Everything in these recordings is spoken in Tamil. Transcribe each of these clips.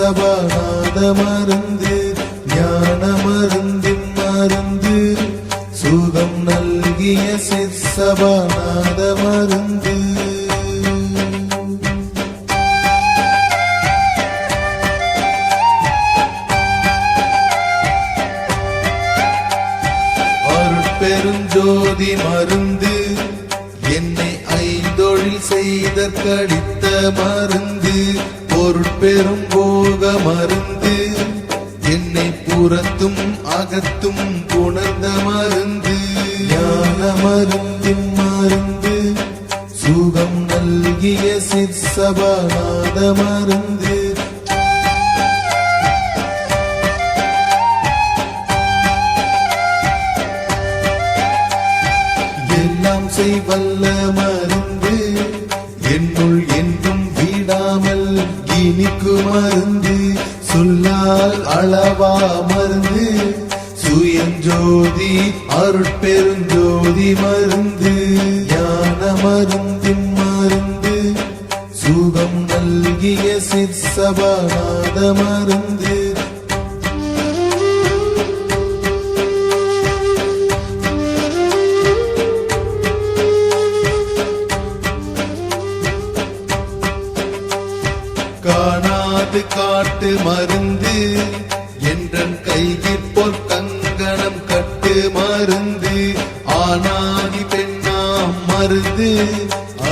சபாநாத மருந்து ஞான மருந்தின் மருந்து சுகம் நல்கிய சிற்சபாநாத மருந்து. அருட்பெருஞ்சோதி மருந்து என்னை ஐந்தொழில் செய்தற்கடித்த மருந்து பொருட்பெரும் போக மருந்து என்னை புறத்தும் அகத்தும் புணர்ந்த மருந்து ஞான மருந்தின் மருந்து சுகம் நல்கிய சிற்சபாநாத மருந்து. எல்லாம் செய்வல்ல மருந்து என்னுள் என்றும் விடாமல் இனிக்கு மருந்து சொல்லால் அளவா மருந்து சுயஞ்சோதி அருட்பெருஞ்சோதி மருந்து ஞான மருந்தின் மருந்து சுகம் நல்கிய சிற்சபாநாத மருந்து. காணாது காட்டு மருந்து என்றன் கையில் பொற்கங்கணம் கட்டு மருந்து ஆனாதி பெண்ணாம் மருந்து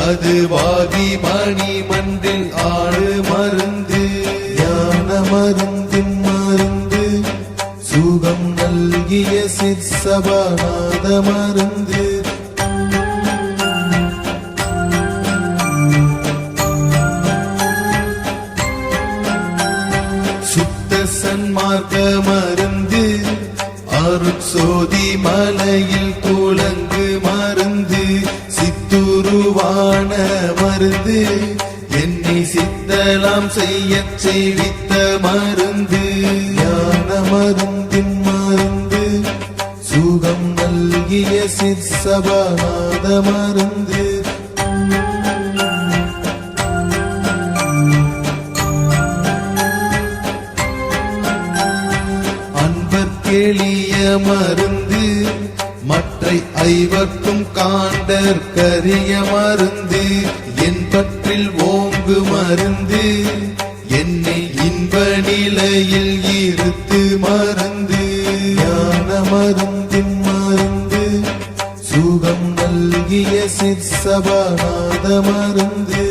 அது வாகி மணி மன்றில் ஆடு மருந்து ஞான மருந்தின் மருந்து சுகம் நல்கிய சிற்சபாநாத மருந்து. சன்மார்க்க மருந்து அருட்சோதி மலையில் துலங்கு மருந்து சித்துருவான மருந்து என்னை சித்தலாம் செய்ய செய்வித்த மருந்து ஞான மருந்தின் மருந்து சுகம் நல்கிய சிற்சபாநாத மருந்து. எளிய மருந்து மற்றை ஐவர்க்கும் காண்டற்கரிய மருந்து என் பற்றில் ஓங்கு மருந்து என்னை இன்ப நிலையில் இருத்து மருந்து ஞான மருந்தின் மருந்து சுகம் நல்கிய சிற்சபாநாத மருந்து.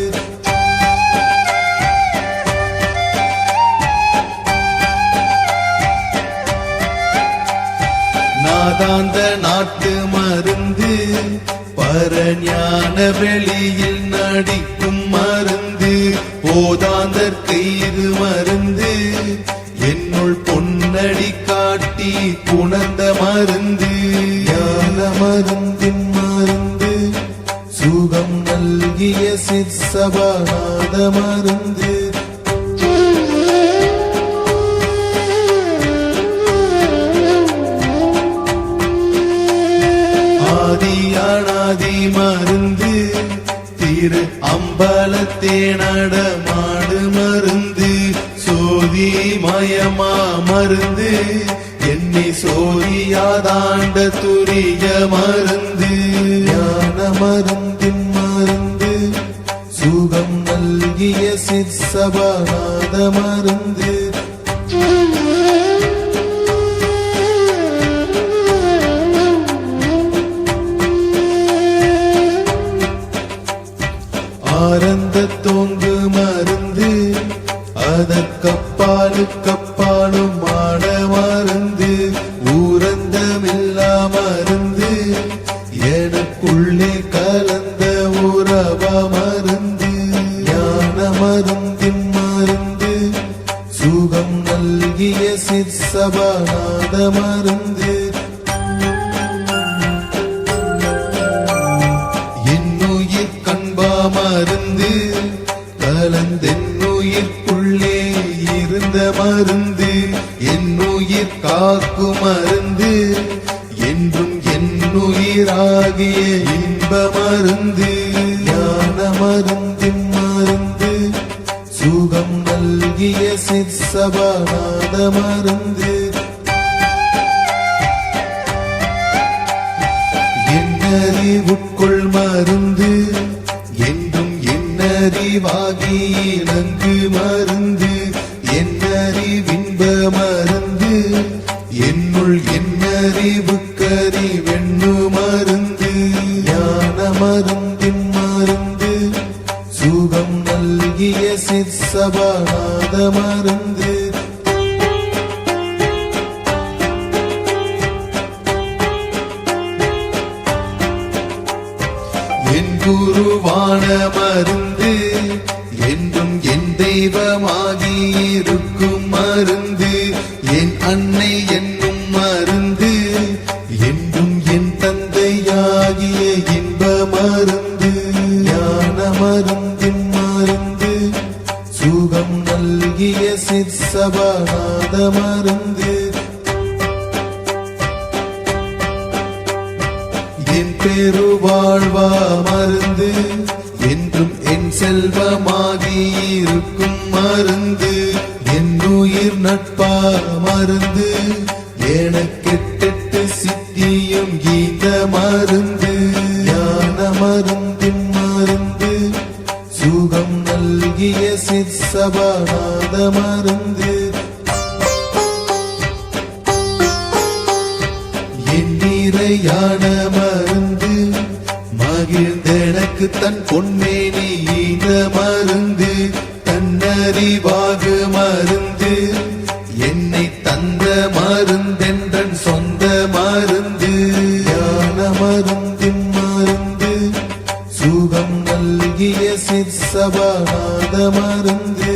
நாதாந்த நாட்டு மருந்து பரஞான வெளியில் நடிக்கும் மருந்து போதாந்தற் கயிறு மருந்து என்னுள் பொன்னடி காட்டி புணர்ந்த மருந்து ஞான மருந்தின் மருந்து சுகம் நல்கிய சிற்சபாநாத மருந்து. ஆதியானாதி மருந்து திரு அம்பலத்தே நடமாடு மருந்து சோதி மயமா மருந்து என்னை சோதியாதாண்ட துரிய மருந்து ஞான மருந்தின் மருந்து சுகம் நல்கிய சிற்சபாநாத மருந்து. ஆரந்த தோங்கு மருந்து அதற்கப்பாலும் ஆட மருந்து ஊரந்தமில்லா மருந்து எனக்குள்ளே கலந்த உறவ மருந்து ஞான மருந்தின் மருந்து சுகம் நல்கிய சிற்சபாநாத மருந்து. மருந்து கலந்தென்னுயிர்க்குள்ளே இருந்த மருந்து என்னுயிர் காக்கும் மருந்து என்றும் என்னுயிராகிய இன்ப மருந்து ஞான மருந்தின் மருந்து சுகம் நல்கிய சிற்சபாநாத சிற்சபாநாத மருந்து என்னறிவுட்கொள் மருந்து என்றும் என்னறிவாகி இணங்கு மருந்து என்னறிவின்ப மருந்து என்னுள் என்னறிவுக்கறி வெண்ணு மருந்து ஞான மருந்தின் மருந்து சுகம் நல்கிய சிற்சபாநாத மருந்து என் குருவான மருந்து என்றும் என் தெய்வமாகி இருக்கும் மருந்து என் அன்னை என்னும் மருந்து என்றும் என் தந்தையாகிய இன்ப மருந்து ஞான மருந்தின் மருந்து சுகம் நல்கிய சிற்சபாநாத மருந்து என் பெருவாழ்வா மருந்து என்றும் என் செல்வமாகி இருக்கும் மருந்து என் உயிர் நட்பா மருந்து எனக்கெட்டெட்டு சித்தியும் கீத மருந்து ஞான மருந்தின் மருந்து சுகம் நல்கிய சிற்சபாநாத மருந்து என் நிறையான மருந்து மகிழ்ந்தெனக்கு தன் பொன்மேனி ஈந்த மருந்து தன்னறிவாகு மருந்து என்னை தந்த மருந்தென்றன் சொந்த மருந்து ஞான மருந்தின் மருந்து சுகம் நல்கிய சிற்சபாநாத மருந்து